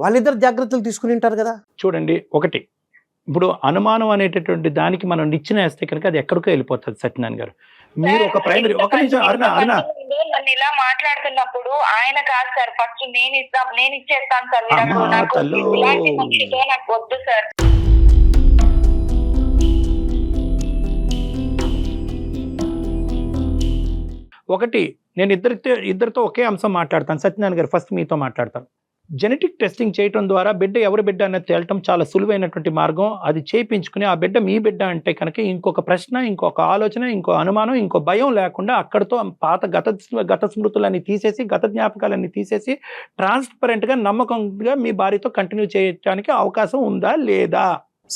వాళ్ళిద్దరు జాగ్రత్తలు తీసుకుని ఉంటారు కదా. చూడండి, ఒకటి ఇప్పుడు అనుమానం అనేటటువంటి దానికి మనం నిచ్చెన వేస్తే కనుక అది ఎక్కడికో వెళ్ళిపోతుంది. సత్యనారాయణ గారు, మీరు ఒక ప్రైమరీ ఒక నిమిషం అరుణ నన్ను ఇలా మాట్లాడుతున్నప్పుడు ఆయన కాదు సార్, ఫస్ట్ నేను ఇచ్చేస్తాను సార్, ఇలాంటి మనిషితో నాకు వద్దు సార్. ఒకటి, నేను ఇద్దరితో ఒకే అంశం మాట్లాడతాను. సత్యనారాయణ గారు, ఫస్ట్ మీతో మాట్లాడతాను. జెనెటిక్ టెస్టింగ్ చేయడం ద్వారా బిడ్డ ఎవరి బిడ్డ అనేది తేలటం చాలా సులువైనటువంటి మార్గం. అది చేయించుకుని ఆ బిడ్డ మీ బిడ్డ అంటే కనుక ఇంకొక ప్రశ్న, ఇంకొక ఆలోచన, ఇంకో అనుమానం, ఇంకో భయం లేకుండా అక్కడితో పాత గత స్మృతులన్నీ తీసేసి, గత జ్ఞాపకాలన్నీ తీసేసి ట్రాన్స్పరెంట్గా నమ్మకంగా మీ భార్యతో కంటిన్యూ చేయడానికి అవకాశం ఉందా లేదా?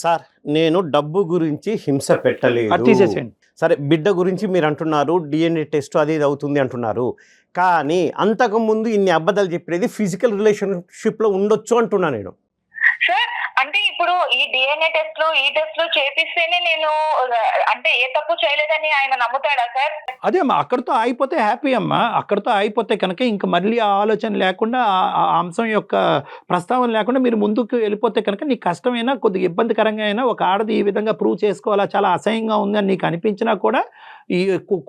సార్, నేను డబ్బు గురించి హింస పెట్టలేదు. అది తీసేసేయండి. సరే, బిడ్డ గురించి మీరు అంటున్నారు, DNA టెస్ట్ అది ఇది అవుతుంది అంటున్నారు. కానీ అంతకుముందు ఇన్ని అబద్ధాలు చెప్పేది ఫిజికల్ రిలేషన్షిప్లో ఉండొచ్చు అంటున్నా నేను. సార్ అంటే ఇప్పుడు ఈ DNA టెస్ట్లు చేపిస్తేనే నేను అంటే ఏ తప్పు చేయలేదని ఆయన నమ్ముతాడా సార్? అదే అమ్మా, అక్కడితో ఆగిపోతే హ్యాపీ అమ్మా. అక్కడితో ఆగిపోతే కనుక ఇంకా మళ్ళీ ఆ ఆలోచన లేకుండా, ఆ అంశం యొక్క ప్రస్తావన లేకుండా మీరు ముందుకు వెళ్ళిపోతే కనుక నీకు కష్టమైనా, కొద్దిగా ఇబ్బందికరంగా అయినా, ఒక ఆడది ఈ విధంగా ప్రూవ్ చేసుకోవాలా, చాలా అసహ్యంగా ఉంది అని నీకు అనిపించినా కూడా ఈ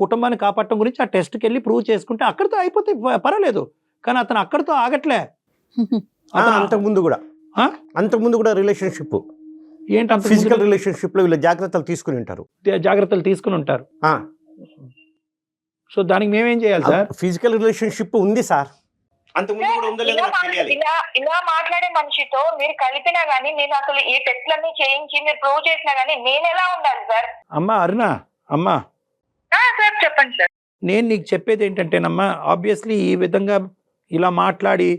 కుటుంబాన్ని కాపాడటం గురించి ఆ టెస్ట్కి వెళ్ళి ప్రూవ్ చేసుకుంటే అక్కడితో అయిపోతే పర్వాలేదు. కానీ అతను అక్కడితో ఆగట్లే. అంతకుముందు కూడా రిలేషన్షిప్ ఏంటి, ఫిజికల్ రిలేషన్షిప్ లో వీళ్ళు జాగ్రత్తలు తీసుకుని ఉంటారు. సో దానికి మేమేం చేయాలి సార్? ఫిజికల్ రిలేషన్షిప్ ఉంది సార్, అంతకుముందు కూడా ఉందో లేదో నాకు తెలియాలి. ఇలా మాట్లాడే మనిషితో మీరు కలిపినా గానీ, నేను అసలు ఈ టెస్ట్లన్నీ చేయించి మీరు ప్రూవ్ చేసినా గానీ నేను ఎలా ఉండాలి సార్? అమ్మా అరుణ, అమ్మా సార్ చెప్పండి సార్. నేను నీకు చెప్పేది ఏంటంటేనమ్మా, ఆబ్వియస్లీ ఈ విధంగా ఇలా మాట్లాడి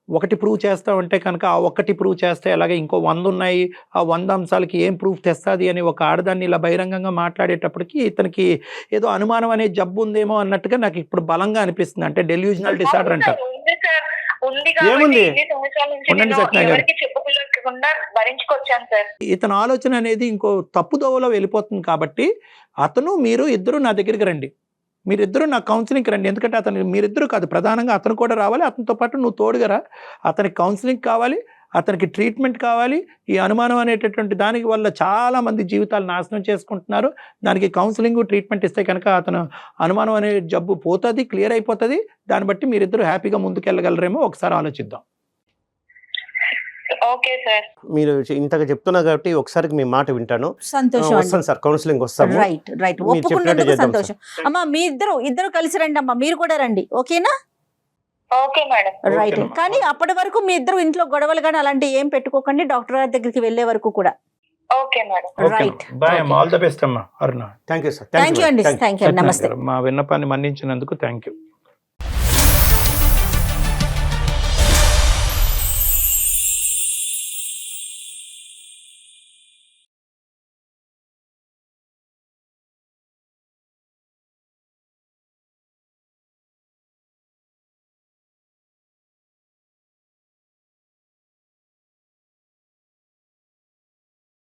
ఒకటి ప్రూవ్ చేస్తామంటే కనుక ఆ ఒక్కటి ప్రూవ్ చేస్తే అలాగే ఇంకో 100 ఉన్నాయి, ఆ 100 అంశాలకి ఏం ప్రూఫ్ తెస్తుంది అని ఒక ఆడదాన్ని ఇలా బహిరంగంగా మాట్లాడేటప్పటికి ఇతనికి ఏదో అనుమానం అనే జబ్బు ఉందేమో అన్నట్టుగా నాకు ఇప్పుడు బలంగా అనిపిస్తుంది. అంటే డెల్యూజనల్ డిసార్డర్ అంటారు. ఇతని ఆలోచన అనేది ఇంకో తప్పుదోవలో వెళ్ళిపోతుంది. కాబట్టి మీరు ఇద్దరు నా దగ్గరికి రండి, మీరిద్దరూ నా కౌన్సిలింగ్కి రండి. ఎందుకంటే మీరిద్దరూ కాదు, ప్రధానంగా అతను కూడా రావాలి, అతనితో పాటు నువ్వు తోడుగా. అతనికి కౌన్సిలింగ్ కావాలి, అతనికి ట్రీట్మెంట్ కావాలి. ఈ అనుమానం అనేటటువంటి దానికి వల్ల చాలా మంది జీవితాలు నాశనం చేసుకుంటున్నారు. దానికి కౌన్సిలింగ్ ట్రీట్మెంట్ ఇస్తే కనుక అతను అనుమానం అనే జబ్బు పోతుంది, క్లియర్ అయిపోతుంది. దాన్ని బట్టి మీరిద్దరూ హ్యాపీగా ముందుకెళ్ళగలరేమో ఒకసారి ఆలోచిద్దాం. ఓకే సార్, మీరు ఇంతగా చెప్తున్నా కాబట్టి ఒకసారి మీ మాట వింటాను. సంతోషం, వస్తాను సార్, కౌన్సిలింగ్ వస్తాము. రైట్ ఒప్పుకున్నందుకు సంతోషం. అమ్మా మీ ఇద్దరు కలిసి రండి అమ్మా, మీరు కూడా రండి, ఓకేనా? Okay madam. రైట్. కానీ అప్పటి వరకు మీ ఇద్దరు ఇంట్లో గొడవలు కానీ అలాంటివి ఏం పెట్టుకోకండి, డాక్టర్ గారి దగ్గరికి వెళ్ళే వరకు కూడా. Okay madam. రైట్. బై అమ్మా, ఆల్ ది బెస్ట్ అమ్మా. Aruna, thank you sir. Thank you అండి, థ్యాంక్ యూ, నమస్తే. మా విన్నపాన్ని మన్నించినందుకు థ్యాంక్ యూ.